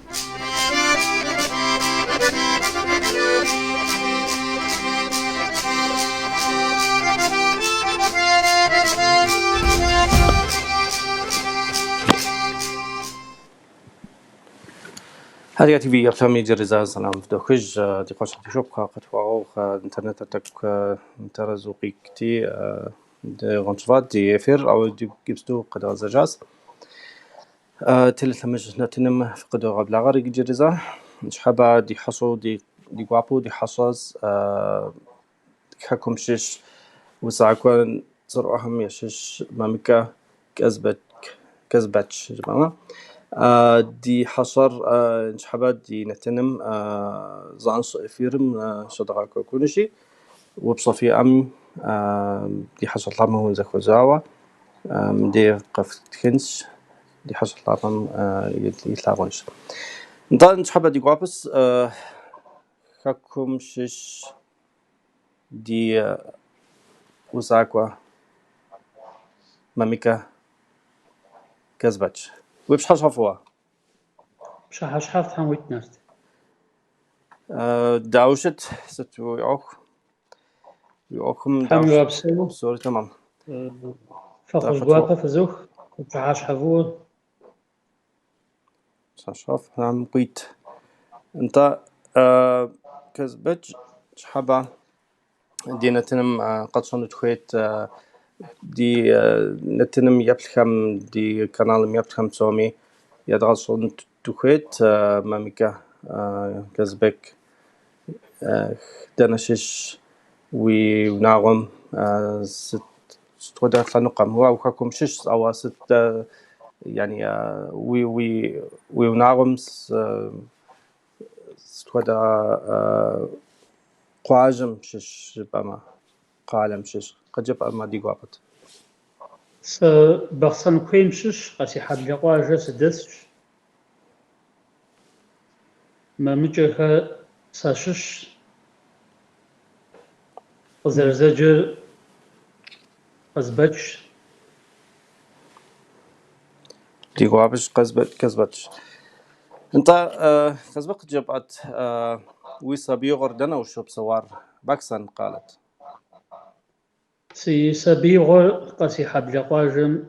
هذه تي في أفلام يجرزها سلام في دخج دقاش تشوف قد فاو إنترنت تك ترزقي كتي غنشفات دي فير أو دي جبستو قد أزجاز تلت مش نتنم في قد قبل غار يجرزها شحبا دي حصو دي قابو دي حصاز حكم شش وساعكون صار أهم يشش مامكا كذبتش جماعة دي حصر شحبا دي نتنم زانس فيرم شدقا كل شيء وبصفي دي حصل طعمه هو زخو زاوا دي قفت كنش دي حصل طعمه يتلاقونش نضال شحبا دي قابس حكم شش دي وساكوا ماميكا كذبتش وبش حشفوا مش هشحف هم ويتنرد داوشت ستو يوكم هم داوشت يوابسلو سوري تمام فخش قوابا فزوخ كنت هشحفوه شاف نعم قيت انت كذبتش شحبا دي نتنم قد صنت خويت دي نتنم يبلخم دي كانال يبلخم سومي يدغل صنت تخويت ماميكا كذبك دنشش ونعم ست تقدر تنقم هو وكم شش أو ست يعني وي ونعم تقدر قاجم شش بما قالم شش قد جب ما دي قابت بخصن كويم شش قاسي حد لقوا جس دسش ما مجرها ساشش زرزجر قزبتش دي قابش كذبتش انت كذبك جبت ويسا غردنا وشو بسوار باكسن قالت سي سبيغو قاسي حد لقوا جم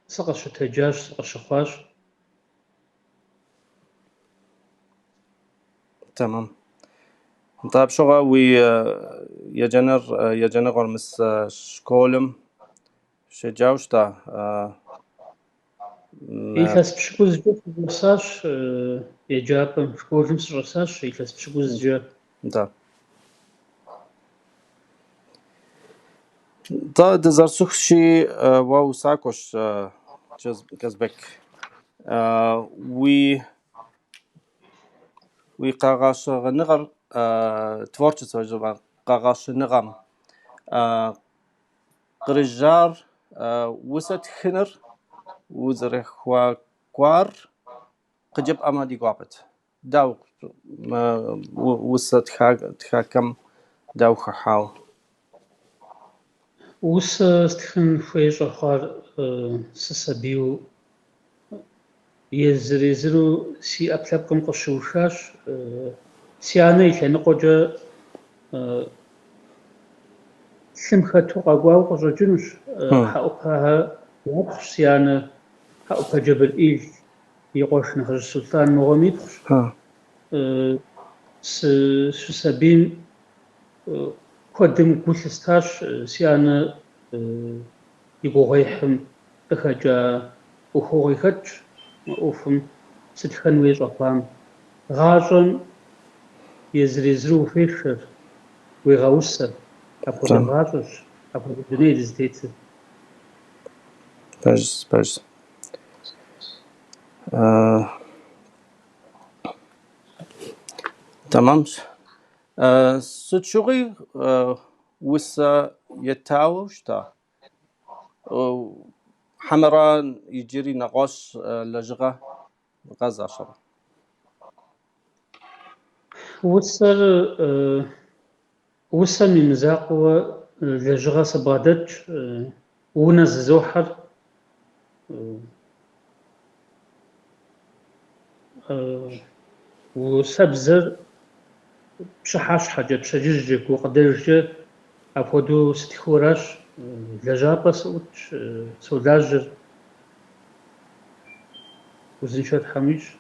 سقش تجاش سقش خواش تمام طيب شغا وي يجنر مس شكولم شجاوشتا إيثاس بشكوز جو رساش يجاب شكوزم رساش إيثاس بشكوز جو دا دا دزرسوخ شي واو ساكوش كزبك وي قاغاش غنغر تворчество جبا قاغاش نغم قرجار وسط خنر وزرخوا كوار قجب أمادي قابت داو وسط تحكم داو خحاو وس استخن فيش أخر سسبيو يزريزرو سي أبلغكم قشوشاش سيانا يتلان قجا سمخة تقاقواو قجا جنوش حقوقها يبخش سيانا حقوقها جبل إيل يقوش نخرج السلطان مغامي بخش سسبين قدم كوسستاش سيانا يقوغيحم بخجا وخوغيخج وفم ستخن ويش أطلام غاجن يزريزرو فيشر ويغاوسر أقول غاجش أقول الدنيا دزديت باش تمام ستشوغي وسا يتاوشتا حمران يجري نقاش لجغة غزة شرا وسر من مزاقوة لجغة سبادتش ونز زوحر وسبزر بشحاش حاجة بشججك وقدرجة أفودو ستخوراش لجابة سوداجر وزنشات حميش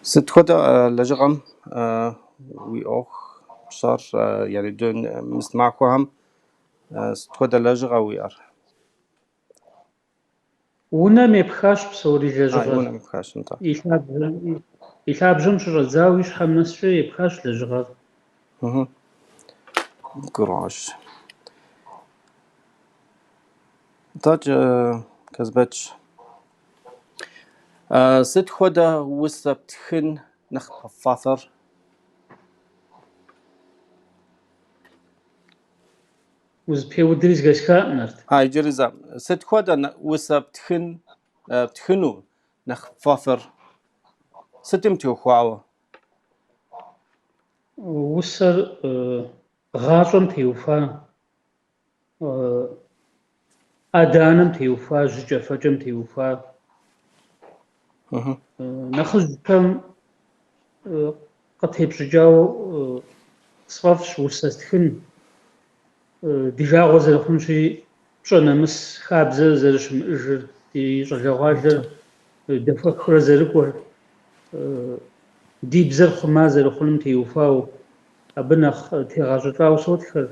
ست خدا لجغم وي أوخ صار يعني دون مستمعكم ست خدا لجغة ويار ونا مبخاش بصوري أيوة لجغر مكاش أنت يشاب جمش رزاويش حمنس شي يبخاش لجغر قراش تاج كذبتش ست خدا وسبتخن نخ فاثر وز بيو دريز غشكا نرد هاي جريزة ست خدا وسبتخن بتخنو نخ فاثر ستمتو خواوة وسر غاطم تيوفا أدانم تيوفا جفجم تيوفا نخز كم قد هبجاو صفش وستخن ديجا غوزر خنشي شنمس خابزة زرش مأجر دي رجاواجر دفع خرزركور دي بزر خمازر خلم تيوفاو أبنخ تيغاجتاو صوتخر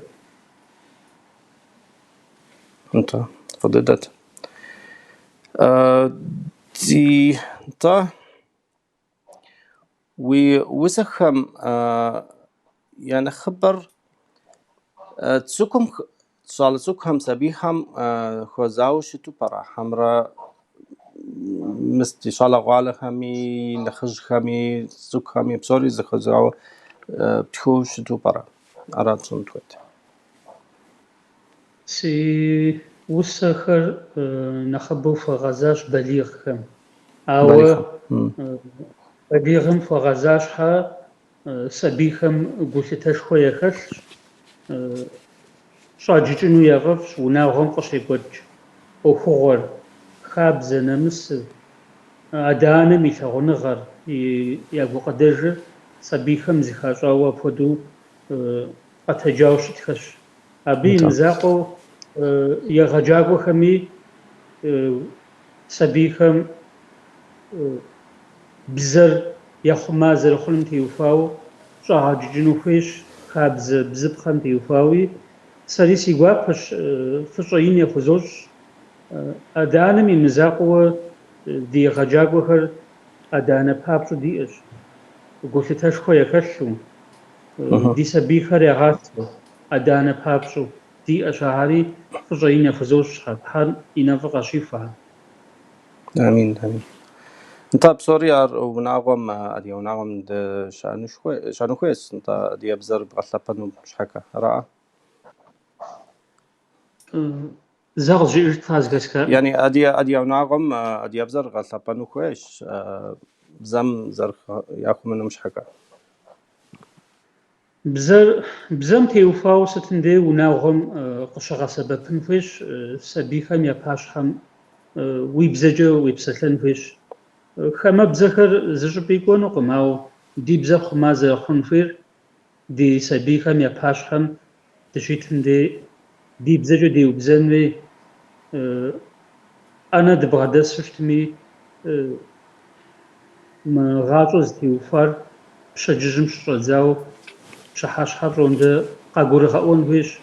أنت فضلت دي تا وسخم يعني خبر تسوكم صال سوكم سبيهم خوزاو شتو برا حمرا مستي شالا غالا خمي نخج خمي سوك خمي بسوري زخزاو بتخو شتو برا أراد صنتوت سي وسخر نخبو فغزاش بليغكم أو باليخم بليغم فغزاش حا سبيخم قوشتاش خويا خش شاجيجنو يغفش وناغم قشي قدج وخور خابز نمس أدانا ميشاغو نغر ياغو قدر سبيخم زخاشاوا فدو أتجاوش تخش أبي نزاقو يغجاغو خمي سبيخم بزر يخمازر خلم تيوفاو شاجيجنو فيش خابز بزب خم تيوفاوي سري سيغوابش فشعين يخزوش أدانا من نزاقو دي غجاغو هر أدانا بابشو ديش قوشتاش خويا كشو دي سبيخر يغاتو أدانا بابشو دي أشعاري فشعين يخزوش حال إنافق شفا آمين آمين أنت بسوري ونعظم أدي ونعظم شانو كويس أنت دي أبزر بغلطة مش حكا رأى زغل جيرت فازغسكا يعني أدي ونعظم أدي أبزر غلطة كويس بزم زر ياخو منه مش حكا بزم تيوفاو ستندي وناغم قشغا سبب فيش سبيخم يباشخم ويبزجو ويبسلن فيش خما بزخر زجبيكونو قماو دي بزخ ما زخن فير دي سبيخم يباشخم تشيتندي دي بزجو دي وبزنوي أنا دبغدس فشتمي ما غاطوز تيوفار بشججم شرزاو شحاش حرونده قاقور خاون فيش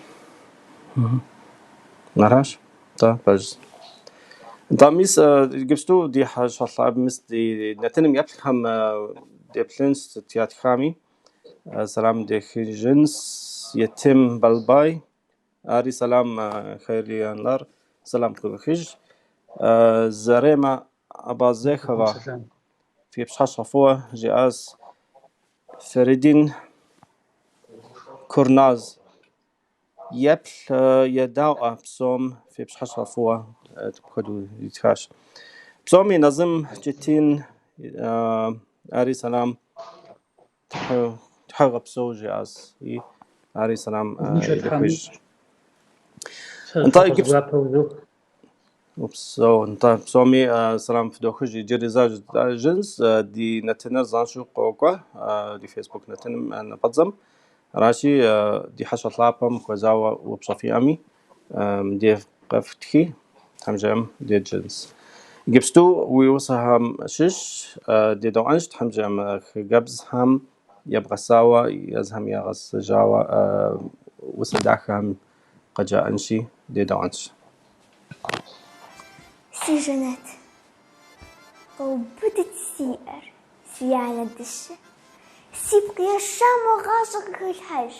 نعرفش طيب بس أنت ميس جبستو دي حاجة صعب مس دي نتنم يبلخم دي بلنس تيات خامي سلام دي جنس يتم بالباي آري سلام خيري أنلار سلام كل زريمة أبازيخوا في بشحش صفوة جاز فريدين كورناز يبل يداو بسوم في بشحش صفوة تبخدو يتخاش بسوم ينظم جتين آري سلام تحغ بسو جاز آري سلام يدخوش انت نتا بسومي سلام في دوخج جريزاج جنس دي نتنر زانشو قوقا دي فيسبوك نتنم نقدم راشي دي حشر لابم كوزاوا وبصفي أمي دي قفتكي حمجم دي جنس جبستو ويوصهم شش دي دو أنشت حمجم جبز هم يبغى سوا يزهم يغس جاوا وسداخهم قجا أنشي دي دو أنش سي جنات وبدت سيئر سيانة دشة سيبقى الشام وغاشق الحج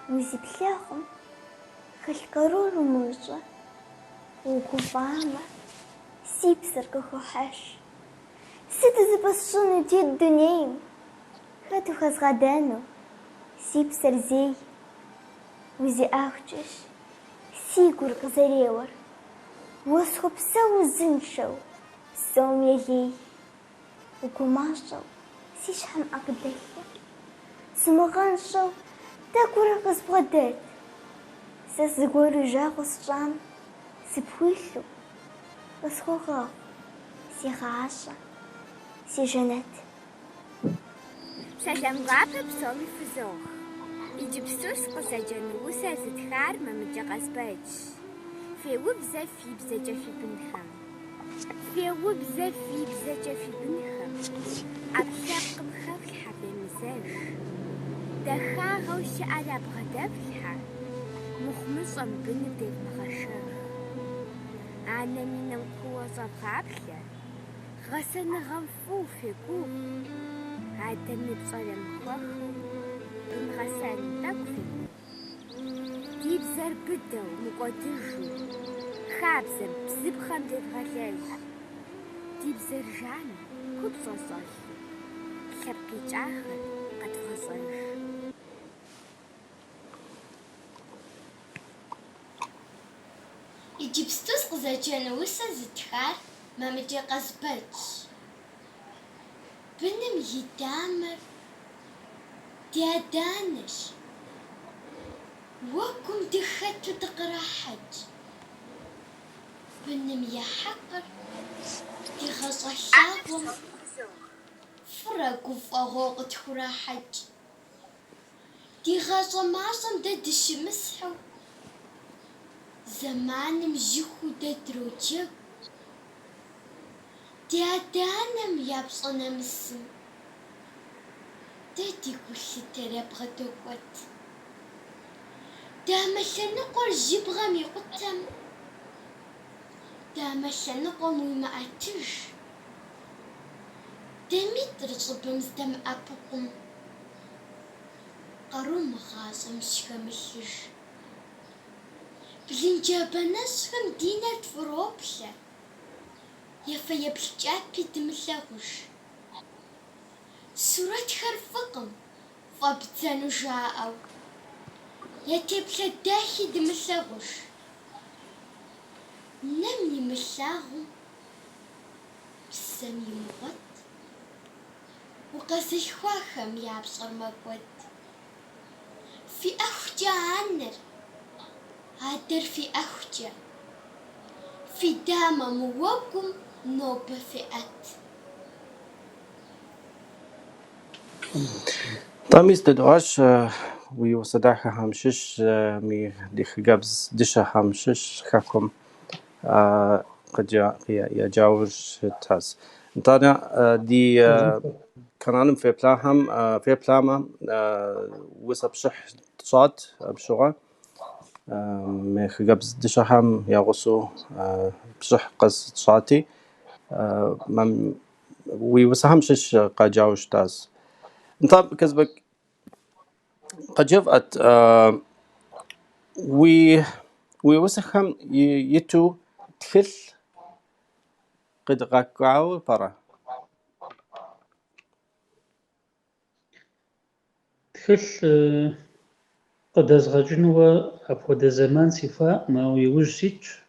وزي بلاهم خالقرور ومرجع وكفامة سيبسر كخوحش ستة بسشون دي الدنيا خاتو خاز غدانو سيبسر زي وزي أخجش سيقور غزريور وصخب سو زنشو سوم يهي وكماشو سيشحم أقديه سمغانشو تاكورا قصبغدات ساسقورو جاغوس جام سبويلو وصخوغا سي غاشا سي جنات سلام غابة بصومي فزوخ يجيب سوس قصجن وسا زدخار ما متقصباتش في وبزة في بزجة في بنخم في وبزة في بزجة في بنخم أبشاق بخاف الحبل مزاج دخاغ وش على بغداب الحا مخمصا بندب مغشاخ أنا من القوة صفابلة غسن غنفو في كوف عدني بصلم خخم بمغسان تكفي ديب زر بدو مقدرشو خابزم بزبخم ديب غلاج ديب زر جاني كوب صوصاش خبكي جاخر قد غصاش يجيب ستوس قزاجان وسا زدخار ما مجي قزبتش بنم يدامر ديادانش وكم دخلت تقرا حج بنم يحقر دي خصحابهم فرقوا فغوق تخرا حج دي غاصة معصم دد الشمسحو زمان مجيخو دد روجب ديادانم يابصنا مسم دادي كل ترى بغدوت دامشا نقر جبغا ميقتم دامشا نقر ما أتش دميت رصب مزدم أبقم قروم غازم شكمشش بلين جابنا شكم دينة فروبشة يفا يبلجات بيدملاغوش سورة خرفقم فابتانو جاءو يتبلا داخي دملاغوش نمني ملاغو بسامي مغط وقاسي خواخم يابصر مقود في أخجة عنر هادر في أخجة في داما موكم نوبة فئات طاميس ددواش ويوصداك همشش مي ديخ جابز دشا همشش خاكم قد يجاوز تاس انتانا دي كانانم في بلاهم في بلاما وسب شح صاد بشغا مي جابز دشا هم يغسو بشح قص صاتي ويوسهم شش قد جاوز تاس انت كذبك قد جفت ويوسخم يتو تخل قد غاكاو برا تخل قد أزغجنوا أبو زمان صفاء ما ويوجسيتش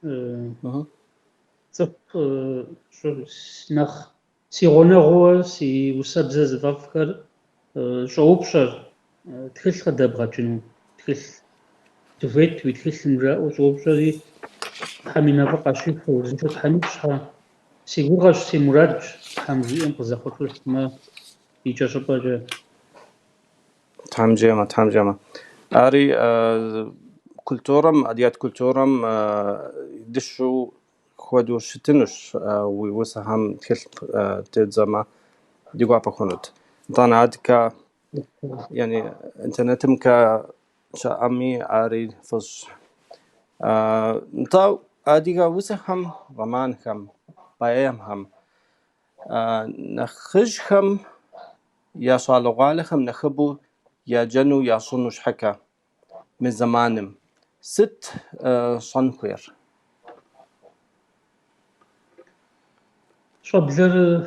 شو نخ سي غونغو سي وسابزاز ضفكر شعوبشر تخل قد أبغجنوا تخل تفيت ويتخل نجاء وشعوبشر حمينا بقى شيء وزين شو تحميش سيقول سي مراد حمزي أنقذ خطوش ما يجاش بقى تام جامع أري كولتورم أديات كولتورم دشوا خودو شتنش ويوسهم تكل تزما ديقوا بخونت طان عاد يعني انترنتم شامي أري فش نتاو أديقا وسهم رمان هم بايام هم نخشهم يا صالغالهم نخبو يا جنو يا صنوش حكا من زمانم ست صنكوير شبلر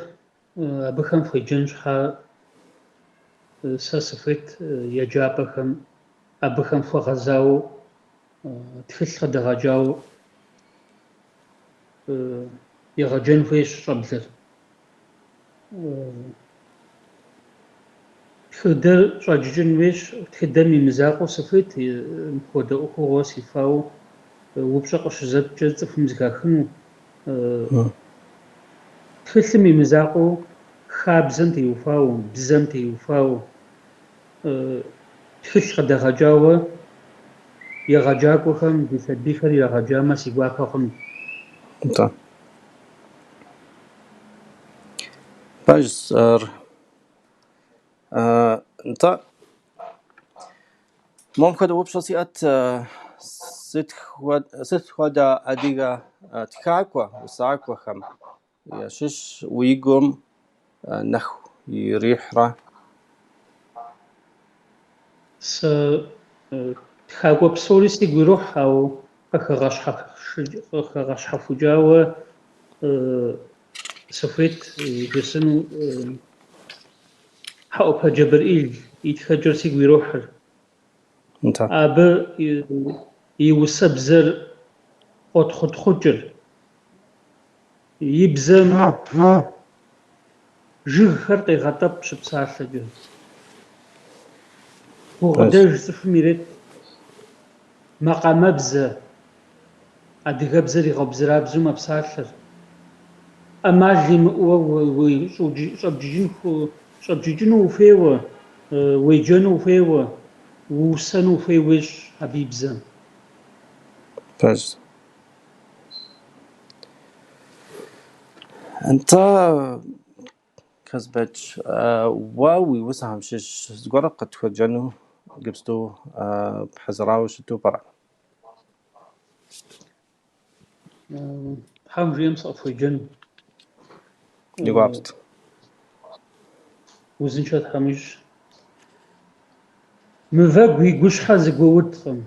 بخم في جنش ساسفت يجابخم أبخم في غزاو تفلخ دغجاو يغجن فيش شبلر تخدر شاججن ويش تخدمي مزاقو سفت مخودا أخو وصفاو وبشقش زب جزف مزقاخنو تخلمي مزاقو خابزن تيوفاو بزن تيوفاو تخلق دغجاو يغجاكو خم بيخر يغجاما سيقواكو خم انت باجر انت ممكن وبشوسيات ست خدا أديغا تخاكوا وساكوا خم يشش ويقوم نخو يريحرا تخاكوا بسوليستي قروح أو أخغاش حفوجاوة سفريت جسنو حقوبها جبرئيل يتخجر سيق ويروح انت أبا يوسبزر خد خجر يبزم جغ خرطي غطب شبسالة جو وغداج سفميرت مقام بزا أدي غبزري غبزرا بزو مبسالة أما اللي مقوى شبجيجنو فيوة ويجنو فيوة وسنو فيوش حبيب زن باز انت كسبتش واوي وسهم شش زقرا قد تخجنو جبستو بحزراو شتو برا حام جيمس أفوي جن يقابت وزن شاد حامش مفاق يقوش حازق وودخم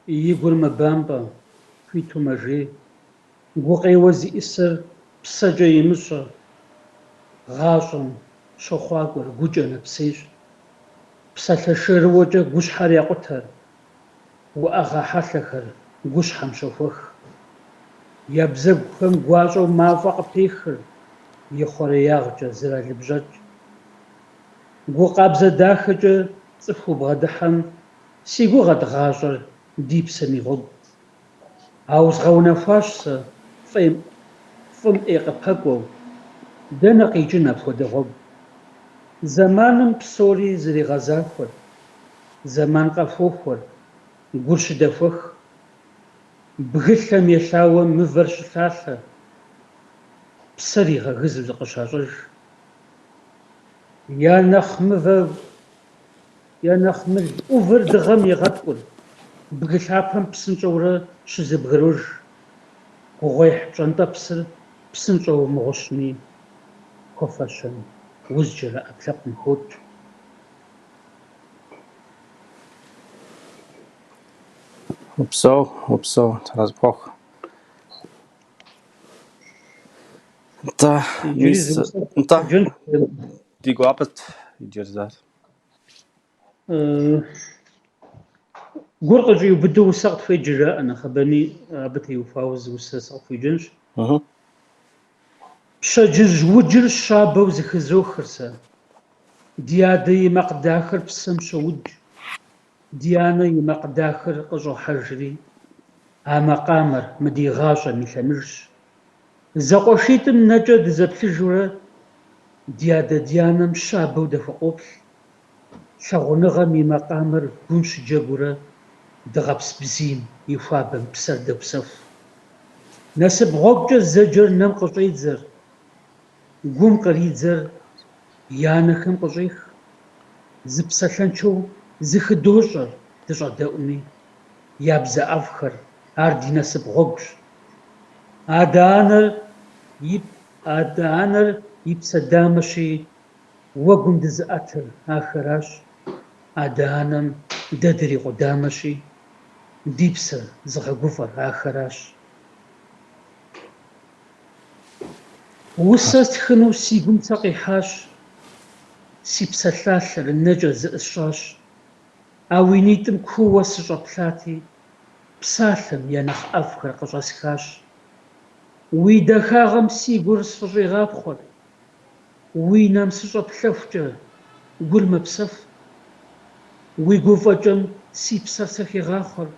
يقول مبامبا فيتو مجي وقي وزي إسر بسجا يمشى غاشم شخواقور قجنا بسيش بسالة وجه قوش حاري قطر وأغا حاثخر قوش حم شفخ يبزق خم قواجو مافق بيخر يخوري ياغجا زرا لبجج قو قابزة داخجة صفو بغدحم سيقو غد غاجر ديب سمي غب عاوز غونا فاشسة فم إيقا بقو دنقي جنب خود غب زمانم بسوري زري غزاخور زمان قفوخور قرش دفخ بغلهم يشاوى مفرش ثاثة بسري غزل قشاجر يا نخمذ يا نخمذ أوفر دغم يغطول بغلهم بسنجورة شزب غروج وغيح جنطة بسنجورة مغشني كفاشن وزجر أطلق نخوت وبسو تراز بوخ انت ميس انت دي قابت يجير ذات قرطة جيو بدو وساقط في جراء أنا خباني بتي وفاوز وساقط في جنش بشجر وجر الشابة وزخزو خرسا ديادي مقداخر بسم شوج ديانا يمقداخر قجو حجري А макъамэр мы ди гъащӏэм и лъэмыжщ. ЗэкъуэшитӀым нэкӀэ дызэплъыжурэ ди адэ-ди анэм щабэу дэхуэкъоплъ. Лъагъуныгъэм и макъамэр гум щыджэгурэ дыгъэпс бзийм и хуабэм псэр дэгусэху. Насып гъуэгукӀэ зэджэр нэм къыщӀедзэр, гум къридзэр и анэхэм къыщӀих. Зыпсэлъэншэу зыхыдощӀэр дыщӀэдэӀуми. Я бзэ ӀэфӀхэр, ар ди насып гъуэгущ. Адэ-анэр и псэ дамэщи, уэгум дызыӀэтыр ахэращ. Адэ-анэм дэ дрикъудамэщи, ди псэр зыгъэгуфӀэр ахэращ. Усэ стхыну си гум сэ къихьащ. Си псэлъалъэр нэкӀэ зыӀысщӀащ. А уи нитӀым куууэ сыщӀэплъати, псалъэм я нэхъ ӀэфӀхэр къыщӀэсхащ. Уи дахагъэм си гур сфӀыщӀигъапхъуэр. Уи нэм сыщӀэплъэхукӀэ гур мэпсэфу. Уи гуфӀэкӀэм си псэр сэ хегъахъуэр.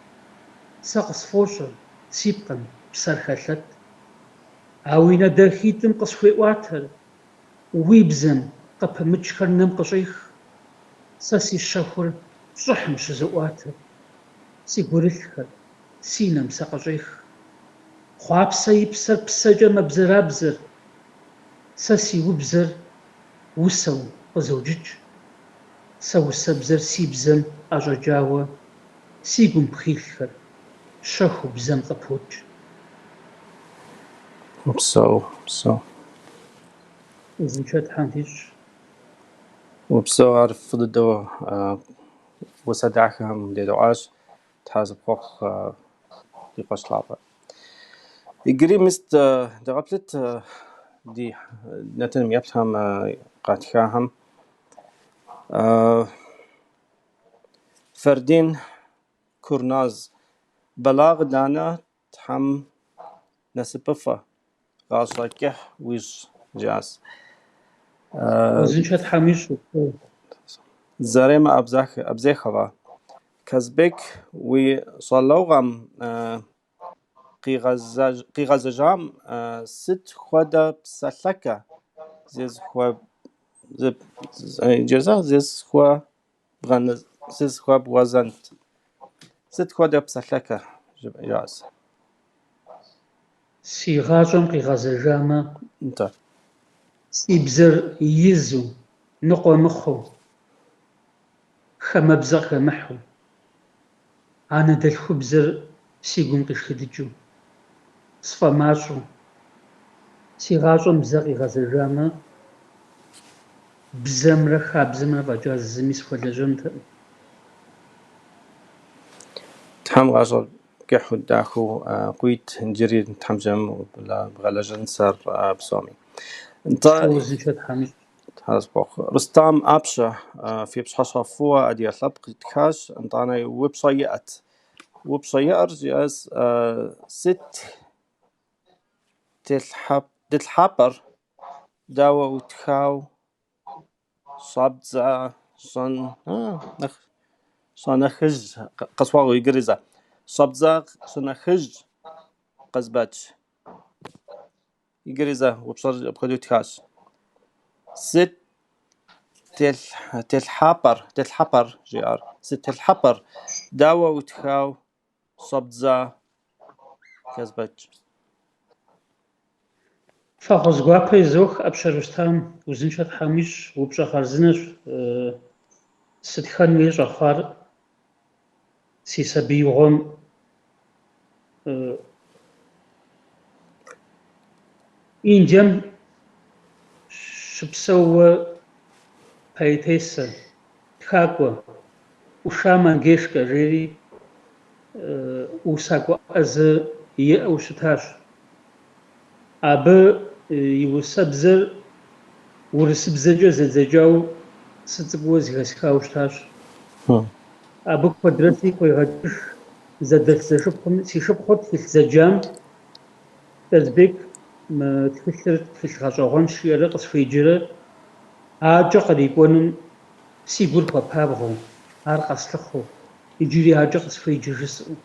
Сэ къысфощӀэ си пкъым псэр хэлъэт. А уи нэдэрхитӀым къысхуеӀуатэр. Уи бзэм къыпымычхэр нэм къыщӀих. Сэ си щэхур щӀыхьым щызэӀуатэр. Си гурылъхэр си нэм сэ къыщӀих. Хъуапсэ и псэр псэкӀэ мэбзэрабзэр. Сэ си убзэр усэу къызоджыкӀ. Сэ усэбзэр си бзэм ӀэщӀэкӀауэ, си гум пхилъхэр щэхуу бзэм къыпокӀ. Упсэу. Узыншэ Тхьэм фищӀ. Упсэу ар фӀы дыдэу усэ дахэхэм дедоӀуащ. Тхьэ зыпхуэхъу ди къуэш-лъапӀэ. Иджыри мыст дэгъэплъыт ди нэтыным еплъхэм къатхахэм Фэрдин Курназ бэлагъ данэ Тхьэм насыпыфӀэ гъащӀэ-кӀыхь уищӀ жиӀащ. Узыншэ Тхьэм ищӀ. Зэремэ Абзехова Казбек уи щӀалэгъуэм къигъэзэжам сыт хуэдэ псэлъэкэ зезыхуэбгъэзэнт? Сыт хуэдэ псэлъэкэ жиӀащ? Си гъащӀэм къигъэзэжамэ, Нтэ. си бзэр изу, ныкъуэ-мыхъуу, хэмэбзэ хэмыхьу, анэдэлъхубзэр си гум къишхыдыкӀыу, сфӀэмащӀэу, си гъащӀэм бзэ къигъэзэжамэ, бзэмрэ хабзэмрэ фӀэкӀа зыми схуэлэжьэнтэкъым. Тхьэм гъащӀэ-кӀыхьу дахэу къуит иджыри Тхьэмжэм бгъэлэжьэн сэр псоми. Узыншэ Тхьэм ищӀ. Рустам Апщэ фи пщхьэщхьэ фӀыуэ Ӏэдия лъэпкъ итхащ, итӀанэ упщӀэ иӀэт. УпщӀэ иӀэр жиӀащ сыт дэлъхьапӀэр дауэ утхау щӀабдзэ щӀэнэхыжь къысхуэгъуэу иджыри зэ. ЩӀабдзэ щӀынэхыжь Казбэч. Иджыри зэ упщӀэр апхуэдэу тхащ. Сыт дэлъхьапӀэр жиӀэр. Сыт дэлъхьапӀэр дауэ утхау щӀабдзэ Казбэч. Фэгъу зыгуапэ изох Ӏэпщэ Рустам. Узыншэ Тхьэм ищӀ. УпщӀэ хъарзынэщ. Сытхэн уей щӀэхъуар си сабиигъуэм Индием щыпсэууэ поэтессэ, тхакӀуэ Уша Мангешкэр жери усакӀуэ Ӏэзэ иӀэу щытащ. Абы и усэбзэр урысыбзэкӀэ зэдзэкӀауэ сыцӀыкӀууэ зэхэсхауэ щытащ. Абы куэдрэ къуегъэкӀыж зэдэлъ зэшыпхъум си шыпхъур тхылъ зэджам Казбек мы тхылъыр тхылъ гъэщӀэгъуэнщ жиӀэрэ къысхуеджэрэ акӀэ кърикӀуэнум си гур хуэпабгъэу, ар къэслъыхъуэу, иджыри акӀэ къысхуеджэ жысӀэу.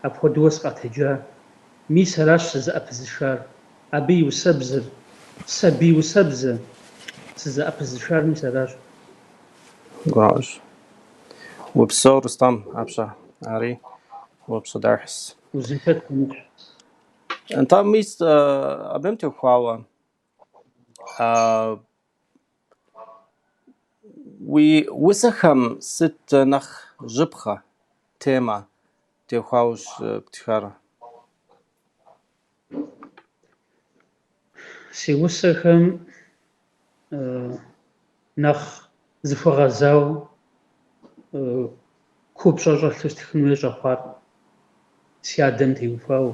апхуэдэуэ сыкъэтэджа. Мис аращ сызыӏэпызышар. Абы и усэбзыр, сабий усэбзэ, сызыӏэпызышар мис аращ. Гуащ. Упсэу, Рустам, апщэ. Ари, упсэ дахьс. Узыншэ тхъунщ. Нтӏэ мис абыхэм техуауэ уи усэхэм сыт нэхъ жьыпхъэ темэ техуауэ птхэр? Си усэхэм нэхъ зыхуэгъэзау купщӏэ щӏэлъу стхын хуей щӏэхъуар си адэм теухуауэ.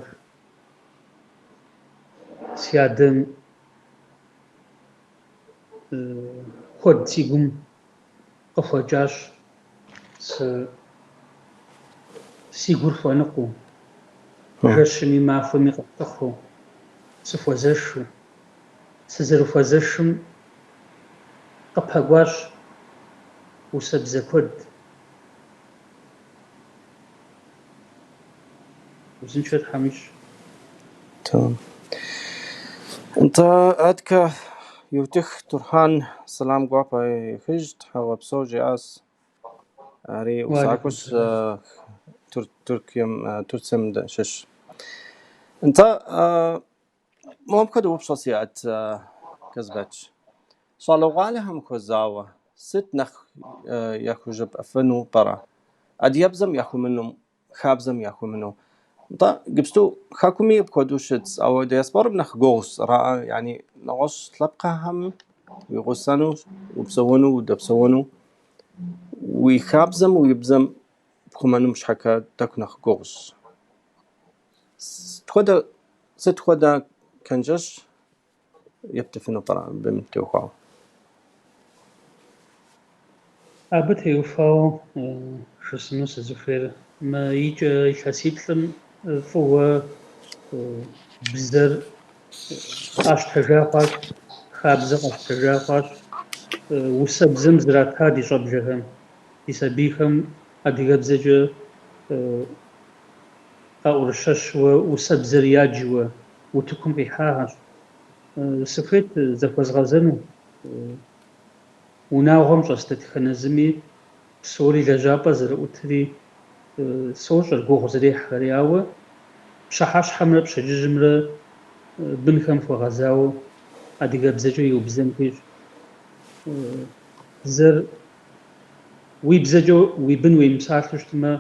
Си адэм куэд си гум къыхуэкӏащ си гур хуэныкъуэу, жэщми махуэми къэптыхъуэу, сыхуэзэшу. Сызэрыхуэзэшым къыпэгуащ усэбзэ куэд. Узыншэ тхьэмыщ. Tamam. Нтӏэ адкэ иутых Турхъан сэлам гуапэ ихыжьт, хьэгъуэпсэу жиӏащ. Ари усакӏуэщ Турцием щыщ. Нтӏэ моуэм хуэдэу упщӏэ сиӏэт, Казбэч. ЩӀалэгъуалэхэм хуэзауэ сыт нэхъ яхужьэпӏэфыну пӏэрэ? Адыгэбзэм яхуэмыну, хабзэм яхуэмыну? НтӀэ, иджыпсту хэкуми апхуэдэу щытщ, ауэ диаспорэм нэхъ гугъущ араӏэ, яни нэгъуэщӏ лъэпкъхэм уи гъусэну, упсэуну, удэпсэуну, уи хабзэм, уи бзэм пхъумэным щхьэхэ тӏэкӏу нэхъ гугъущ. Сыт хуэдэ кэнджэщ ептыфыну пӏэрэ абым теухуауэ? Абы теухуауэ жысӏэну сызыхуейр, мы икӏэ илъэсиплӏым фӏыуэ бзэр къащтэжа хъуащ, хабзэр къащтэжа хъуащ. Усэбзэм зрата ди щӏэблэхэм, ди сабийхэм адыгэбзэкӏэ къаӏурыщэщууэ, усэбзэр яджэуэ, утыкум къихьащ. Сыхуейт зэхуэзгъэзэну. Унагъуэм щӏэс дэтхэнэ зыми псори лэжьапӏэ зэрыӏутри сощӏэр, гугъу зэрехьхэри, ауэ пщыхьэщхьэмрэ пщэдджыжьымрэ бынхэм хуэгъэзауэ адыгэбзэкӏэ иубзэн хуейщ. Бзэр уи бзэкӏэ уи бын уемыпсалъэу щытмэ,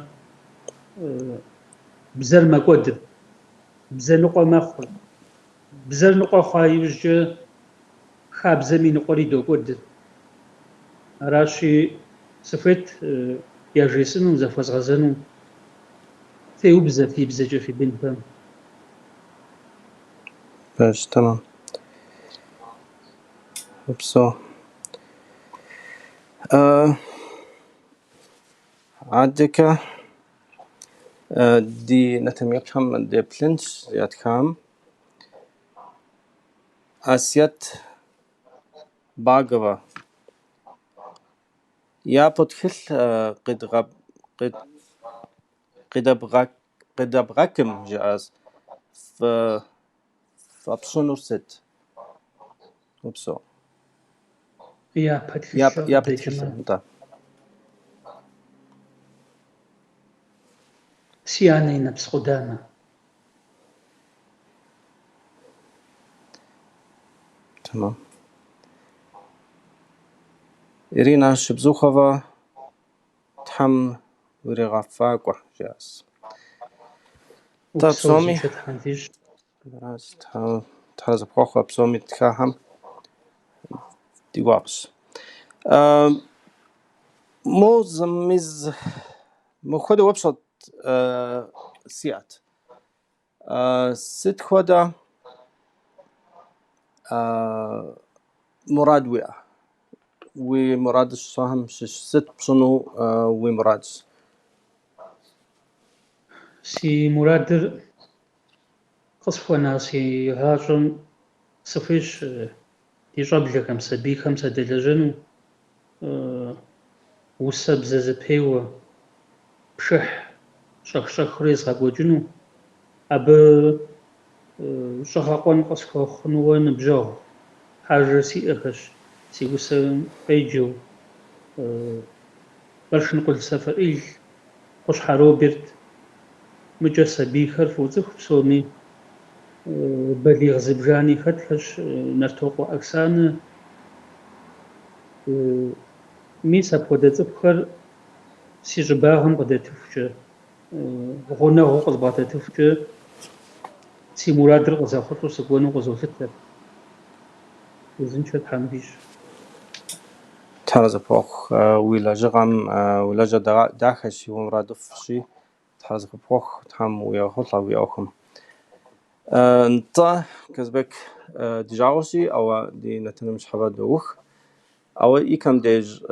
бзэр мэкӏуэдыр, бзэ ныкъуэ мэхъур. Бзэр ныкъуэ хъуа иужькӏэ хабзэми ныкъуэри докӏуэдыр. Аращи, сыхуейт яжесӏыну, зэхуэзгъэзэну. Теубзэ фи бзэкӏэ фи бынхэм. Бэщ, тэмам. Упсэу. Адыгэ ди нэтэмыеплъхэм деплъынщ ятхам. Асет Багова япэ тхылъ къидэбгъэкым жиӏащ. Фӏэпщӏынур сыт? Упсэу. Япэ тхылъыр Япэ тхылъыр, нтӏэ. Си анэ и нэпс къудамэ. Tamam. Ирина Шыбзухова тхьэм урегъэфакӏуэ жиӏащ. Псоми тхьэр зыпхуэхъуэ псоми тхахэм ди гуапщ. Мо хуэдэ уэпщӏэт сиӏэт. Сыт хуэдэ мурад уиӏэ? Уи мурадыр щыхъуахэм щыщ сыт пщӏыну уи мурадщ? Си мурадыр къысхуэна си гъащӏэм сыхуейщ ди щӏэблэхэм, сабийхэм садэлэжьэну усэбзэ зэпеуэ, пшыхь, щӏэх-щӏэхыурэ езгъэкӏуэкӏыну, абы щӏэгъэкъуэн къысхуэхъунууэ ныбжьэгъу хьэжэ сиӏэхэщ, си усэм къеджэу Бэршынкъул Сафаил, Къущхьэ Роберт, мыкӏэ сабийхэр фӏыуэ цӏыху псоми, Балигъ Зыбжани хэтхэщ, Нартокъуэ Оксанэ. Мис апхуэдэ цӏыхухэр си щӏыбагъым къыдэтыхукӏэ, гъунэгъуу къызбгъэтэтыхукӏэ, си мурадыр къызэхъулӏэу сыкӏуэну къызолъытэр. Узыншэ Тхьэм фищӏ. Тхьэр зыпхуэхъу, уи лэжьыгъэм улэжьэ дахэщ, и умырадыфӏщи, Тхьэр зыхуэпхуэхъу, Тхьэм уегъэхъулӏэ уи ӏуэхум. НтӀэ, Казбек, ди жагъуэщи, ауэ ди нэтыным щхьэвэ доух. Ауэ икэм деж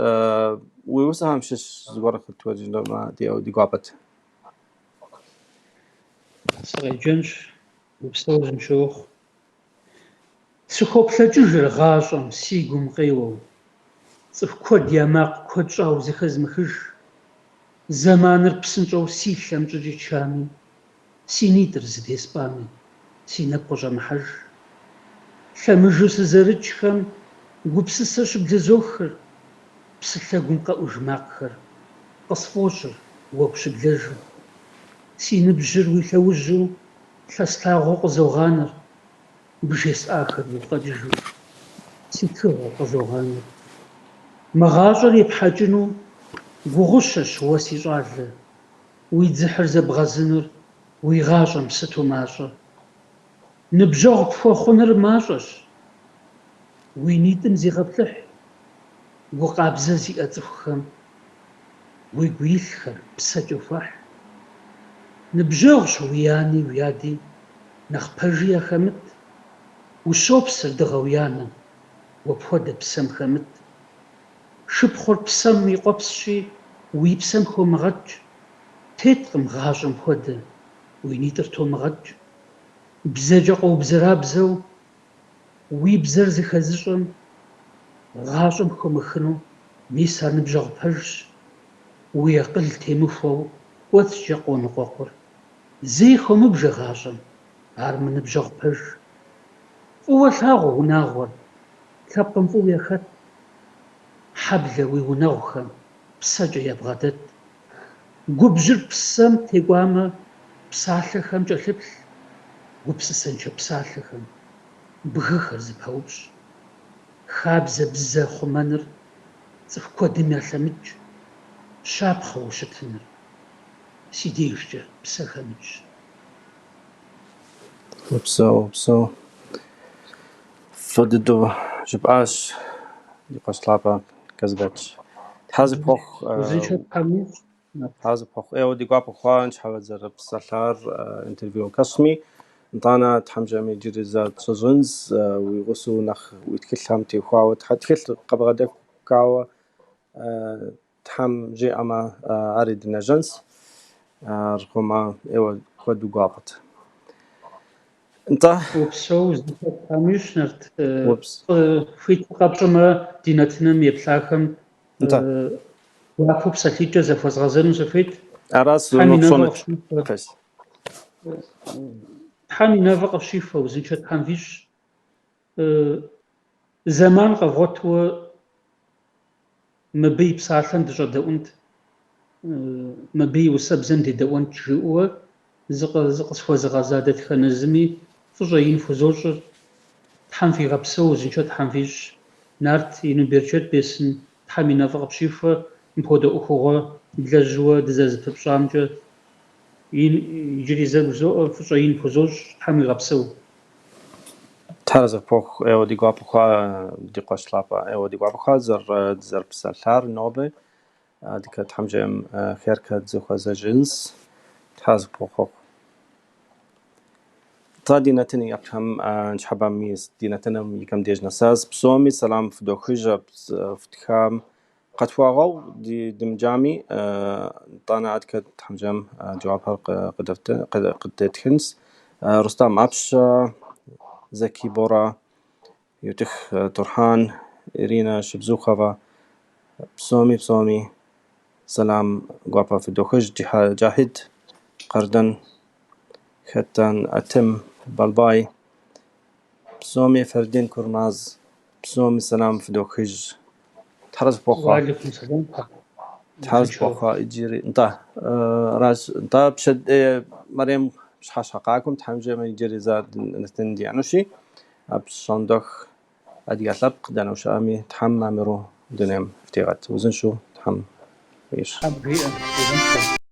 уи усэхэм щыщ зыгуэр къыттуэдыжынумэ ди гуапэт. Сыкъеджэнщ, упсэу зыншогъу. Сыхуоплъэкӏыжыр гъащӏэм си гум къеуэу, цӏыху куэд я макъ куэд щӏауэ зыхэзмыхыж, зэманыр псынщӏэу си лъэм щӏыкӏичами, си нитӏыр зыдеспӏами, си нэпкъ къыщӏэмыхьэж. Лъэмыжу сызэрыкӏхэм гупсысэ щыблызохыр, псы лъэгум къэӏуж макъхэр, къысфӏощӏыр уэгу щыблэжу. Си ныбжьыр уи лъэужьу, лъэслъагъуэу къызогъанэр, бжесӏахэр уфӏэкӏыжу, си тыгъэр къызогъанэр. Мы гъащӏэр епхьэкӏыну гугъущэщ уэ си щӏалэ, уи дзыхьыр зэбгъэзынур уи гъащӏэм сыту мащӏэ. Ныбжьэгъу пхуэхъуныр мащӏэщ, уи нитӏым зигъэплъыхь, гукъабзэ зиӏэ цӏыхухэм, уигу илъхэр псэкӏэ хуэхь. Ныбжьэгъущ уи ани уи ади нэхъ пэжи яхэмыт, ущопсыр дыгъэ уи анэм, уэ пхуэдэ псэм хэмыт. Шыпхъур псэм и къуэпсщи, уи псэм хомыгъэкӏ, теткъым гъащӏэм хуэдэ, уи нитӏыр томыгъэкӏ. Бзэкӏэ къоубзэрабзэу, уи бзэр зыхэзыщӏэм, гъащӏэм хомыхыну, мис ар ныбжьэгъу пэжщ. Уи акъыл темыхуэу кӏуэцӏкӏэ къоныкъуэкъур. Зэи хомыбжэ гъащӏэм, ар мы ныбжьэгъу пэж. Фӏыуэ лъагъу унагъуэр, лъэпкъым фӏыуэ ехэт. Хьэблэ уи унэгъухэм псэкӏэ ебгъэдэт. Губжьыр псэм текӏуамэ, псалъэхэм кӏэлъыплъ, гупсысэншэ псалъэхэм. Бгыхэр зыпэупщӏ. Хабзэ бзэ хъумэныр цӏыху куэдым ялъэмыкӏ, щапхъэу ущытыныр. Си дежкӏэ псэ хэмыкӏ. Упсэу. Фэ дыдэу жыпӏащ ди къуэш-лъапӏэ Казбек. Тхьэр зыпхуэхъу, Узыншэ Тхьэм ищӏ. тхьэр зыпхуэхъу, ӏейуэ ди гуапэ хъуа щхьэуэ зэрыпсэлъар интервью укъэсми, НтӀанэ тхьэмжэми иджыри зэтщыщӏынз, уи гъусэу нэхъ уи тхылъхэм техуауэ, тхылъ къэбгъэдэхуауэ Тхьэм жиӏэмэ, ар и дынэжьэнщ. Архъумэ, ӏейуэ куэду гуапэт. НтӀэ, Упсэу узыншэ Тхьэм ищӏ, Нарт. упс. Хуит къэпщӏэмэ, ди нэтыным еплъахэм НтӀэ, гуапэу псалъитӏкӏэ зэхуэзгъэзэну щыхуейт. аращ Тхьэм и нэфэ зумыпщӏэнут. къыфщифэ. Пес. Тхьэм и нэфэ къыфщифэ, узыншэ Тхьэм фищӏ. Зэман къэвгъуэтууэ мыбы и псалъэм дыщӏэдэӏунт, мыбы и усэбзэм дедэӏуэнт жиӏэуэ, зыкъысхуэзыгъэза дэтхэнэ зыми фӏыщӏэ ин фызощӏыр. Тхьэм фигъэпсэу, узыншэ Тхьэм фищӏ. Нарт ину Берчэт Бесын Тхьэм и нэфэ къыпщифэ, мыпхуэдэ ӏуэхугъуэ блэжьыуэ дызэзыпыпщӏамкӏэ, иджыри зэгу зоӏэ, фӏыщӏэ ин фызощӏ, Тхьэм уигъэпсэу. Тхьэр зыпхуэхъу, ӏейуэ ди гуапэ хъуа ди къуэш-лъапӏэ, ӏейуэ ди гуапэ хъуа зэрыпсэлъар нобэ. Адыгэ тхьэмжэм херхэт зыхуэзэжынз. Тхьэр зыпхуэхъу. ТӀэ ди нэтын япхъэм щхьэбэм ди нэтыным икъэм деж нэсащ. Псоми сэлам фыдохыж фтхэм къэтхуагъэу дымыджами, НтӀанэ адыгэ тхьэмжэм джэуапхэр къыдэтхынщ. Рустам Апщэ, Зэки Бора, Ютых Турхъан, Ирина Щыбзухова, псоми сэлам гуапэ фыдохыж. Джахид قردن ختان أتم بالباي بسومي فردين كورناز بسومي سلام في دوخج تحرز بوخا وعليكم السلام. تحرز بوخا يجري انت راس انت بشد مريم مش حاشقاكم تحمجي ما يجري زاد نتندي عنوشي أبصندخ أدي أطلب دانو شامي تحمى مرو دنيم افتيغات وزن شو تحم إيش حبي